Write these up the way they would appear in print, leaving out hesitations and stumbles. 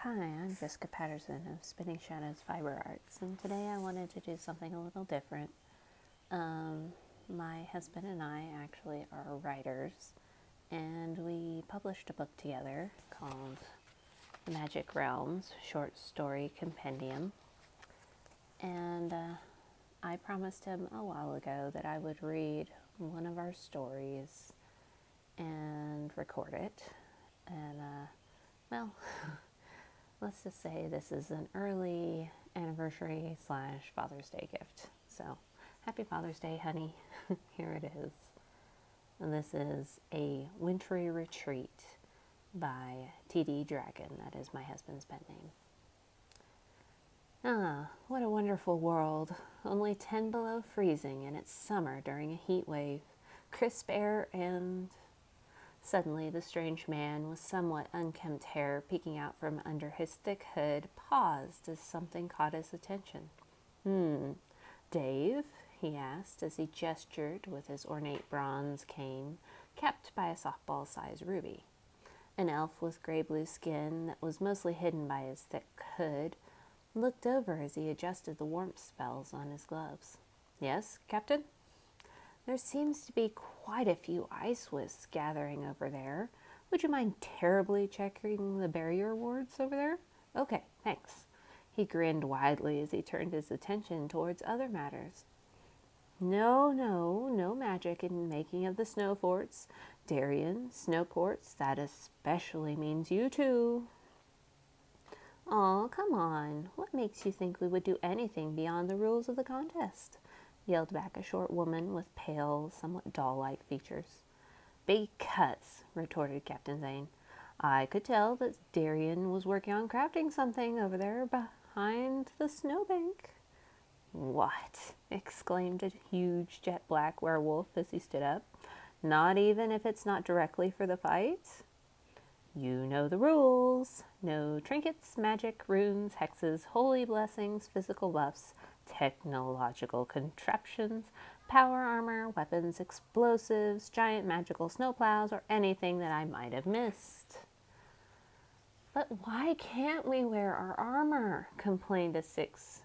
Hi, I'm Jessica Patterson of Spinning Shadows Fiber Arts, and today I wanted to do something a little different. My husband and I actually are writers, and we published a book together called The Magic Realms Short Story Compendium. And I promised him a while ago that I would read one of our stories and record it. And, well, let's just say this is an early anniversary / Father's Day gift. So, happy Father's Day, honey. Here it is. And this is a Wintry Retreat by T.D. Dragon. That is my husband's pen name. Ah, what a wonderful world. Only 10 below freezing, and it's summer during a heat wave. Crisp air and... Suddenly, the strange man, with somewhat unkempt hair peeking out from under his thick hood, paused as something caught his attention. Dave? He asked as he gestured with his ornate bronze cane, capped by a softball-sized ruby. An elf with gray-blue skin that was mostly hidden by his thick hood looked over as he adjusted the warmth spells on his gloves. Yes, Captain? There seems to be quite a few ice wisps gathering over there. Would you mind terribly checking the barrier wards over there? Okay, thanks. He grinned widely as he turned his attention towards other matters. No magic in making of the snow forts. Darien, snowports, that especially means you too. Aw, come on. What makes you think we would do anything beyond the rules of the contest? Yelled back a short woman with pale, somewhat doll-like features. Because, retorted Captain Zane, I could tell that Darien was working on crafting something over there behind the snowbank. What? Exclaimed a huge jet-black werewolf as he stood up. Not even if it's not directly for the fight? You know the rules. No trinkets, magic, runes, hexes, holy blessings, physical buffs, technological contraptions, power armor, weapons, explosives, giant magical snowplows, or anything that I might have missed. But why can't we wear our armor? Complained a 6'8"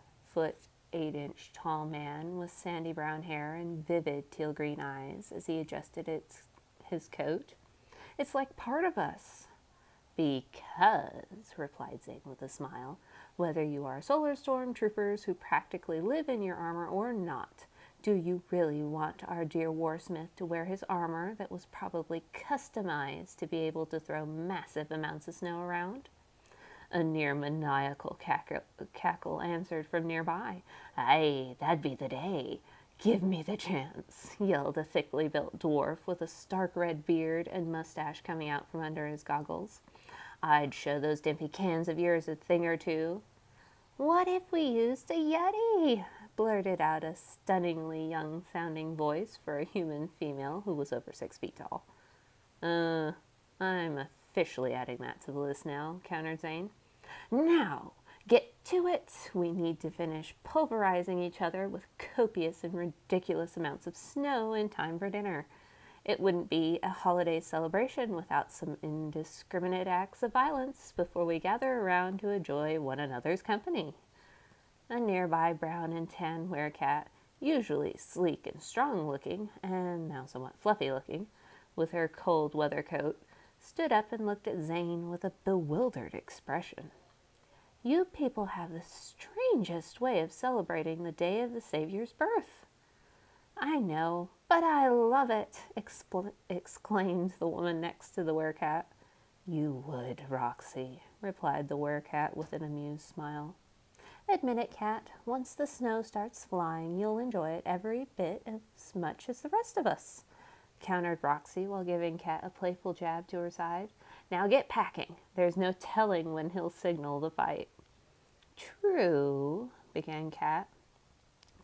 tall man with sandy brown hair and vivid teal green eyes as he adjusted his coat. It's like part of us. Because, replied Zane with a smile, whether you are solar storm troopers who practically live in your armor or not, do you really want our dear warsmith to wear his armor that was probably customized to be able to throw massive amounts of snow around? A near maniacal cackle answered from nearby. Aye, that'd be the day. Give me the chance, yelled a thickly built dwarf with a stark red beard and mustache coming out from under his goggles. I'd show those dimpy cans of yours a thing or two. What if we used a Yeti? Blurted out a stunningly young-sounding voice for a human female who was over 6 feet tall. I'm officially adding that to the list now, countered Zane. Now, get to it. We need to finish pulverizing each other with copious and ridiculous amounts of snow in time for dinner. It wouldn't be a holiday celebration without some indiscriminate acts of violence before we gather around to enjoy one another's company. A nearby brown and tan werecat, usually sleek and strong-looking, and now somewhat fluffy-looking, with her cold weather coat, stood up and looked at Zane with a bewildered expression. You people have the strangest way of celebrating the day of the Savior's birth. I know, but I love it, exclaimed the woman next to the werecat. You would, Roxy, replied the werecat with an amused smile. Admit it, Cat. Once the snow starts flying, you'll enjoy it every bit as much as the rest of us, countered Roxy while giving Cat a playful jab to her side. Now get packing. There's no telling when he'll signal the fight. True, began Cat,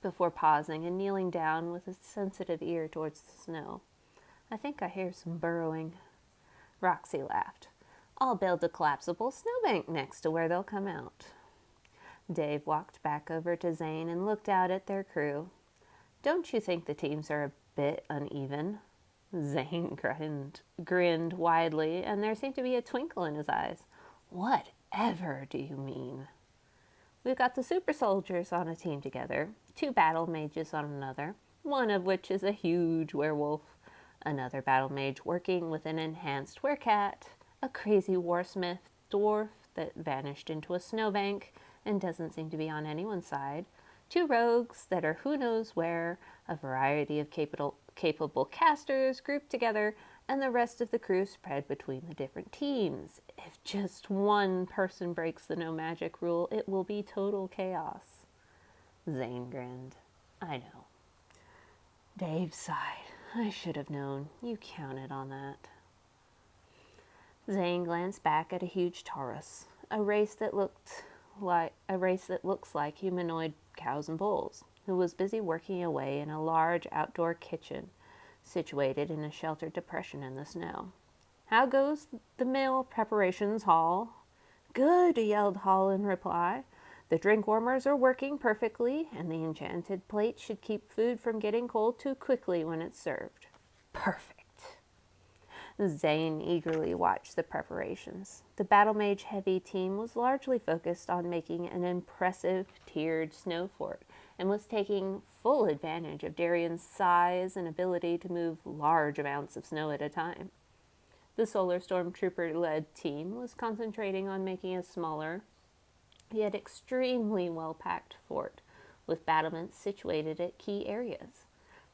before pausing and kneeling down with a sensitive ear towards the snow. I think I hear some burrowing. Roxy laughed. I'll build a collapsible snowbank next to where they'll come out. Dave walked back over to Zane and looked out at their crew. Don't you think the teams are a bit uneven? Zane grinned widely, and there seemed to be a twinkle in his eyes. Whatever do you mean? We've got the super soldiers on a team together, 2 battle mages on another, one of which is a huge werewolf, another battle mage working with an enhanced werecat, a crazy warsmith dwarf that vanished into a snowbank and doesn't seem to be on anyone's side, 2 rogues that are who knows where, a variety of capable casters grouped together, and the rest of the crew spread between the different teams. If just one person breaks the no magic rule, it will be total chaos. Zane grinned. I know. Dave sighed. I should have known. You counted on that. Zane glanced back at a huge Taurus, a race that looks like humanoid cows and bulls, who was busy working away in a large outdoor kitchen situated in a sheltered depression in the snow. How goes the meal preparations, Hall? Good, yelled Hall in reply. The drink warmers are working perfectly, and the enchanted plate should keep food from getting cold too quickly when it's served. Perfect. Zane eagerly watched the preparations. The Battle Mage Heavy team was largely focused on making an impressive tiered snow fort and was taking full advantage of Darian's size and ability to move large amounts of snow at a time. The Solar Stormtrooper-led team was concentrating on making a smaller, yet extremely well-packed fort, with battlements situated at key areas.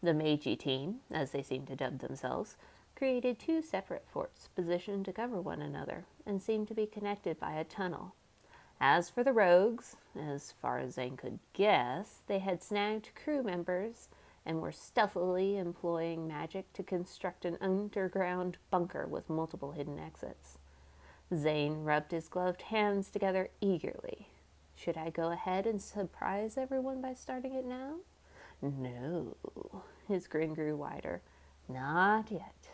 The Meiji team, as they seemed to dub themselves, created 2 separate forts positioned to cover one another and seemed to be connected by a tunnel. As for the rogues, as far as Zane could guess, they had snagged crew members and were stealthily employing magic to construct an underground bunker with multiple hidden exits. Zane rubbed his gloved hands together eagerly. Should I go ahead and surprise everyone by starting it now? No. His grin grew wider. Not yet.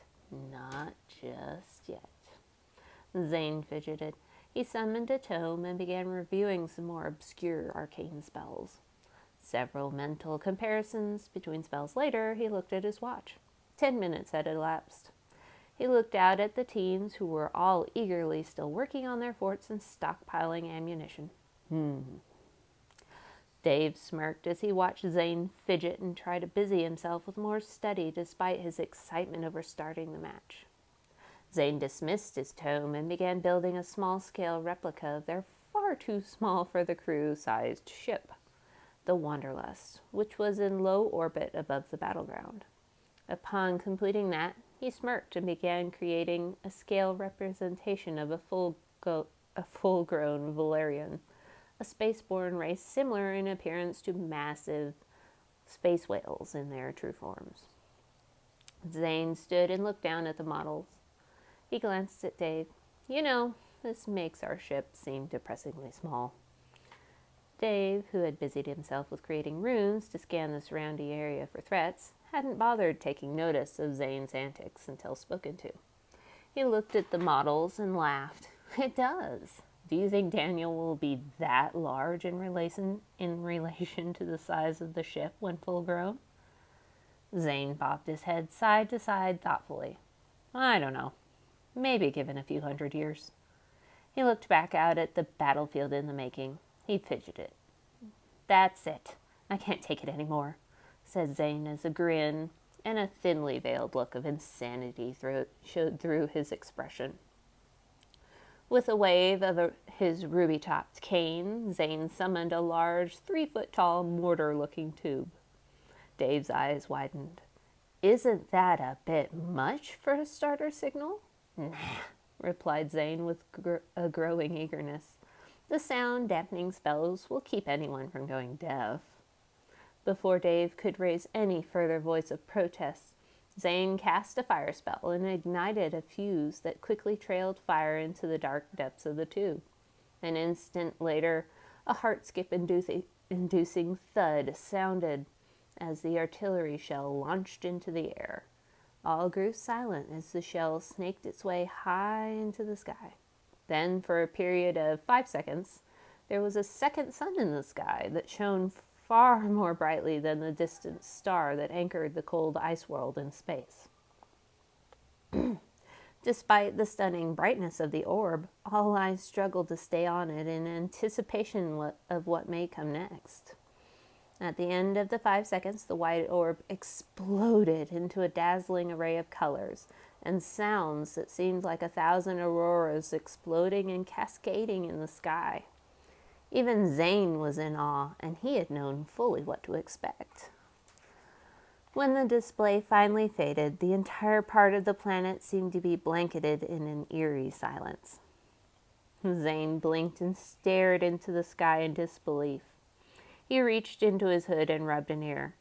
Not just yet. Zane fidgeted. He summoned a tome and began reviewing some more obscure arcane spells. Several mental comparisons between spells later, he looked at his watch. 10 minutes had elapsed. He looked out at the teens who were all eagerly still working on their forts and stockpiling ammunition. Dave smirked as he watched Zane fidget and try to busy himself with more study despite his excitement over starting the match. Zane dismissed his tome and began building a small-scale replica of their far too small for the crew-sized ship, the Wanderlust, which was in low orbit above the battleground. Upon completing that, he smirked and began creating a scale representation of a full-grown Valerian, a spaceborne race similar in appearance to massive space whales in their true forms. Zane stood and looked down at the models. He glanced at Dave. You know, this makes our ship seem depressingly small. Dave, who had busied himself with creating runes to scan the surrounding area for threats, hadn't bothered taking notice of Zane's antics until spoken to. He looked at the models and laughed. It does. Do you think Daniel will be that large in relation to the size of the ship when full grown? Zane bobbed his head side to side thoughtfully. I don't know. Maybe given a few 100 years. He looked back out at the battlefield in the making. He fidgeted. That's it. I can't take it anymore, said Zane as a grin and a thinly veiled look of insanity showed through his expression. With a wave of his ruby-topped cane, Zane summoned a large 3-foot-tall mortar-looking tube. Dave's eyes widened. Isn't that a bit much for a starter signal? Nah, replied Zane with a growing eagerness. The sound-dampening spells will keep anyone from going deaf. Before Dave could raise any further voice of protest, Zane cast a fire spell and ignited a fuse that quickly trailed fire into the dark depths of the tube. An instant later, a heart-skip-inducing thud sounded as the artillery shell launched into the air. All grew silent as the shell snaked its way high into the sky. Then, for a period of 5 seconds, there was a second sun in the sky that shone far more brightly than the distant star that anchored the cold ice world in space. Despite the stunning brightness of the orb, all eyes struggled to stay on it in anticipation of what may come next. At the end of the 5 seconds, the white orb exploded into a dazzling array of colors and sounds that seemed like 1,000 auroras exploding and cascading in the sky. Even Zane was in awe, and he had known fully what to expect. When the display finally faded, the entire part of the planet seemed to be blanketed in an eerie silence. Zane blinked and stared into the sky in disbelief. He reached into his hood and rubbed an ear.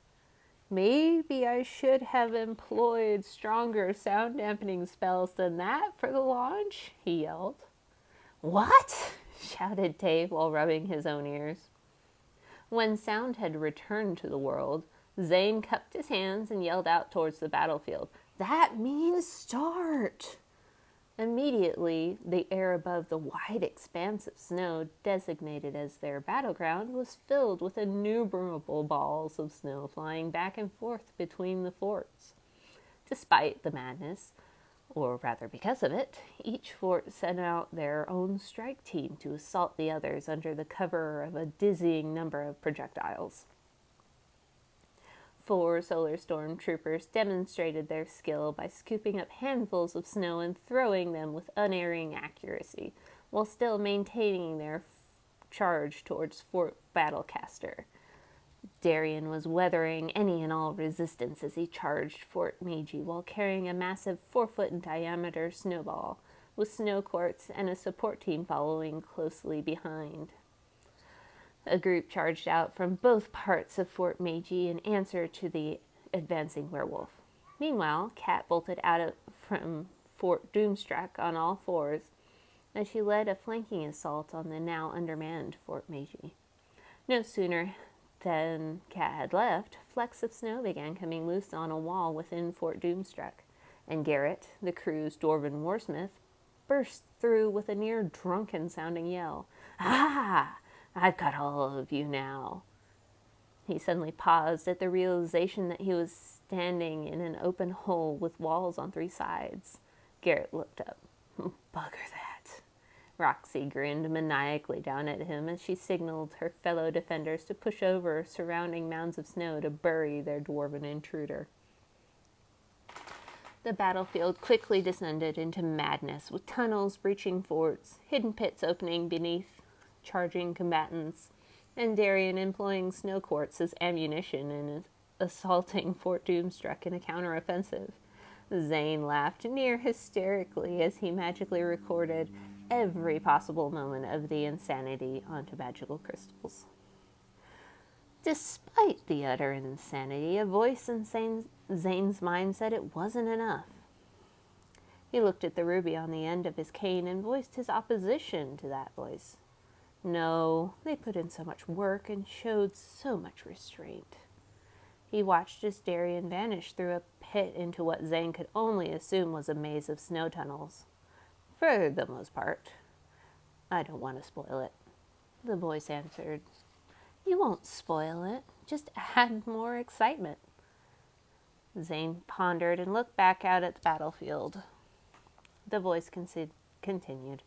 "Maybe I should have employed stronger sound dampening spells than that for the launch," he yelled. "What?" shouted Dave while rubbing his own ears. When sound had returned to the world, Zane cupped his hands and yelled out towards the battlefield, "That means start!" Immediately, the air above the wide expanse of snow designated as their battleground was filled with innumerable balls of snow flying back and forth between the forts. Despite the madness, or rather because of it, each fort sent out their own strike team to assault the others under the cover of a dizzying number of projectiles. 4 solar storm troopers demonstrated their skill by scooping up handfuls of snow and throwing them with unerring accuracy, while still maintaining their charge towards Fort Battlecaster. Darien was weathering any and all resistance as he charged Fort Meiji while carrying a massive 4-foot in diameter snowball, with snow quartz and a support team following closely behind. A group charged out from both parts of Fort Meiji in answer to the advancing werewolf. Meanwhile, Kat bolted out from Fort Doomstruck on all fours as she led a flanking assault on the now undermanned Fort Meiji. No sooner than Kat had left, flecks of snow began coming loose on a wall within Fort Doomstruck, and Garrett, the crew's dwarven warsmith, burst through with a near drunken-sounding yell. "Ah! I've got all of you now." He suddenly paused at the realization that he was standing in an open hole with walls on 3 sides. Garrett looked up. "Bugger that." Roxy grinned maniacally down at him as she signaled her fellow defenders to push over surrounding mounds of snow to bury their dwarven intruder. The battlefield quickly descended into madness, with tunnels breaching forts, hidden pits opening beneath charging combatants, and Darien employing snow quartz as ammunition and assaulting Fort Doomstruck in a counteroffensive. Zane laughed near hysterically as he magically recorded every possible moment of the insanity onto magical crystals. Despite the utter insanity, a voice in Zane's mind said it wasn't enough. He looked at the ruby on the end of his cane and voiced his opposition to that voice. No, they put in so much work and showed so much restraint. He watched as Darien vanished through a pit into what Zane could only assume was a maze of snow tunnels. For the most part. "I don't want to spoil it," the voice answered. "You won't spoil it. Just add more excitement." Zane pondered and looked back out at the battlefield. The voice continued.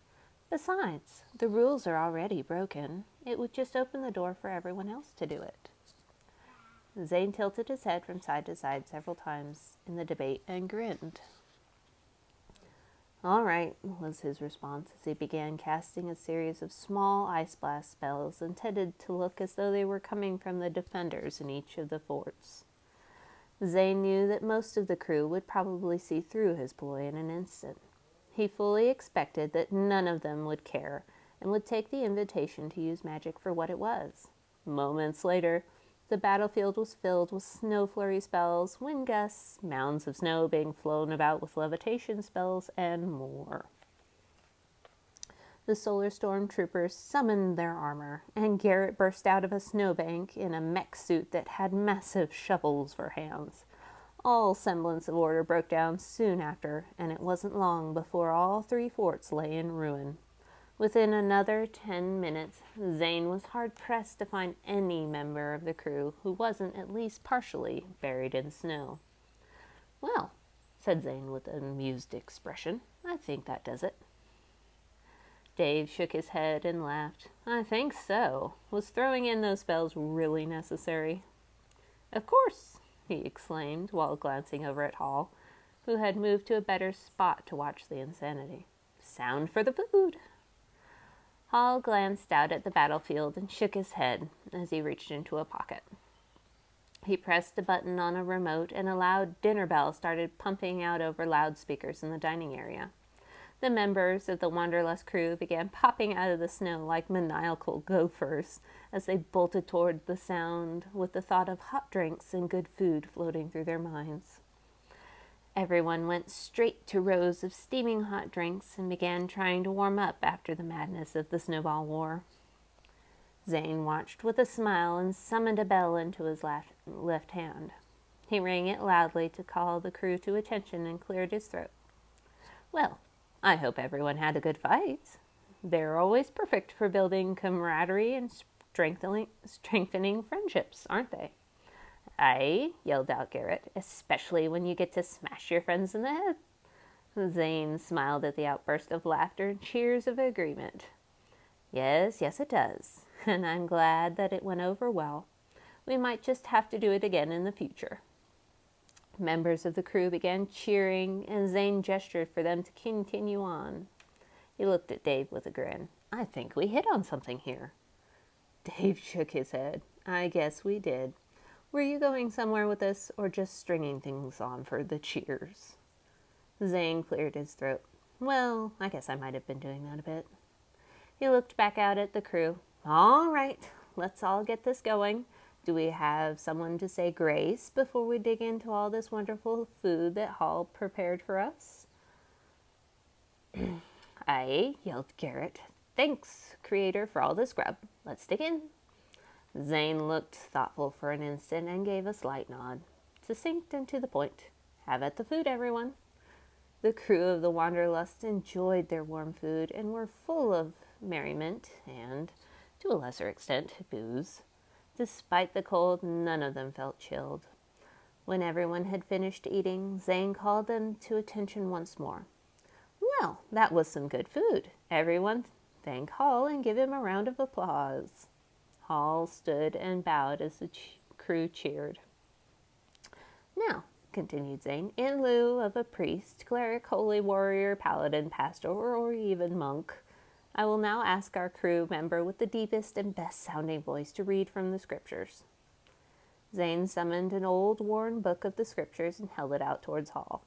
"Besides, the rules are already broken. It would just open the door for everyone else to do it." Zane tilted his head from side to side several times in the debate and grinned. "All right," was his response as he began casting a series of small ice blast spells intended to look as though they were coming from the defenders in each of the forts. Zane knew that most of the crew would probably see through his ploy in an instant. He fully expected that none of them would care and would take the invitation to use magic for what it was. Moments later, the battlefield was filled with snow flurry spells, wind gusts, mounds of snow being flown about with levitation spells, and more. The solar storm troopers summoned their armor, and Garrett burst out of a snowbank in a mech suit that had massive shovels for hands. All semblance of order broke down soon after, and it wasn't long before all 3 forts lay in ruin. Within another 10 minutes, Zane was hard-pressed to find any member of the crew who wasn't at least partially buried in snow. "Well," said Zane with an amused expression, I think that does it. Dave shook his head and laughed. I think so. Was throwing in those spells really necessary? Of course, he exclaimed while glancing over at Hall, who had moved to a better spot to watch the insanity. Sound for the food. Hall glanced out at the battlefield and shook his head as he reached into a pocket. He pressed a button on a remote and a loud dinner bell started pumping out over loudspeakers in the dining area. The members of the Wanderlust crew began popping out of the snow like maniacal gophers as they bolted toward the sound with the thought of hot drinks and good food floating through their minds. Everyone went straight to rows of steaming hot drinks and began trying to warm up after the madness of the snowball war. Zane watched with a smile and summoned a bell into his left hand. He rang it loudly to call the crew to attention and cleared his throat. Well, I hope everyone had a good fight. They're always perfect for building camaraderie and strengthening friendships, aren't they? Aye, yelled out Garrett, especially when you get to smash your friends in the head. Zane smiled at the outburst of laughter and cheers of agreement. Yes, it does, and I'm glad that it went over well. We might just have to do it again in the future. Members of the crew began cheering, and Zane gestured for them to continue on. He looked at Dave with a grin. I think we hit on something here. Dave shook his head. I guess we did. Were you going somewhere with this, or just stringing things on for the cheers? Zane cleared his throat. Well, I guess I might have been doing that a bit. He looked back out at the crew. All right, let's all get this going. Do we have someone to say grace before we dig into all this wonderful food that Hall prepared for us? Aye, yelled Garrett. Thanks, Creator, for all this grub. Let's dig in. Zane looked thoughtful for an instant and gave a slight nod. Succinct and to the point. Have at the food, everyone. The crew of the Wanderlust enjoyed their warm food and were full of merriment and, to a lesser extent, booze. Despite the cold, none of them felt chilled. When everyone had finished eating, Zane called them to attention once more. Well, that was some good food. Everyone thank Hall and give him a round of applause. Hall stood and bowed as the crew cheered. Now, continued Zane, in lieu of a priest, cleric, holy warrior, paladin, pastor, or even monk, I will now ask our crew member with the deepest and best-sounding voice to read from the scriptures. Zane summoned an old, worn book of the scriptures and held it out towards Hall.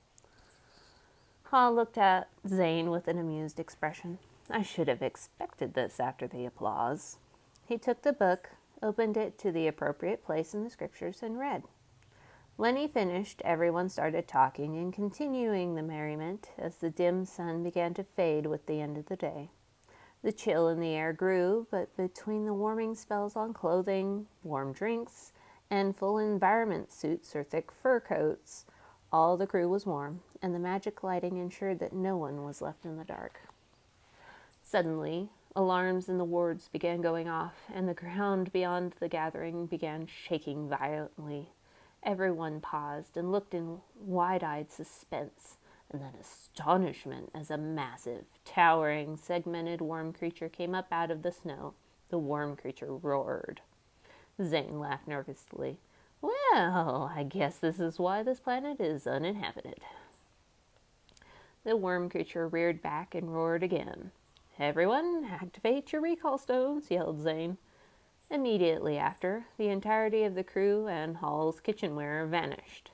Hall looked at Zane with an amused expression. I should have expected this after the applause. He took the book, opened it to the appropriate place in the scriptures, and read. When he finished, everyone started talking and continuing the merriment as the dim sun began to fade with the end of the day. The chill in the air grew, but between the warming spells on clothing, warm drinks, and full environment suits or thick fur coats, all the crew was warm, and the magic lighting ensured that no one was left in the dark. Suddenly, alarms in the wards began going off, and the ground beyond the gathering began shaking violently. Everyone paused and looked in wide-eyed suspense, and then astonishment as a massive, towering, segmented worm creature came up out of the snow. The worm creature roared. Zane laughed nervously. Well, I guess this is why this planet is uninhabited. The worm creature reared back and roared again. Everyone, activate your recall stones, yelled Zane. Immediately after, the entirety of the crew and Hall's kitchenware vanished.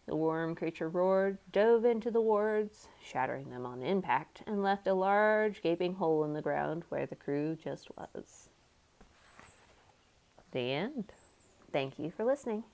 The worm creature roared, dove into the wards, shattering them on impact, and left a large gaping hole in the ground where the crew just was. The end. Thank you for listening.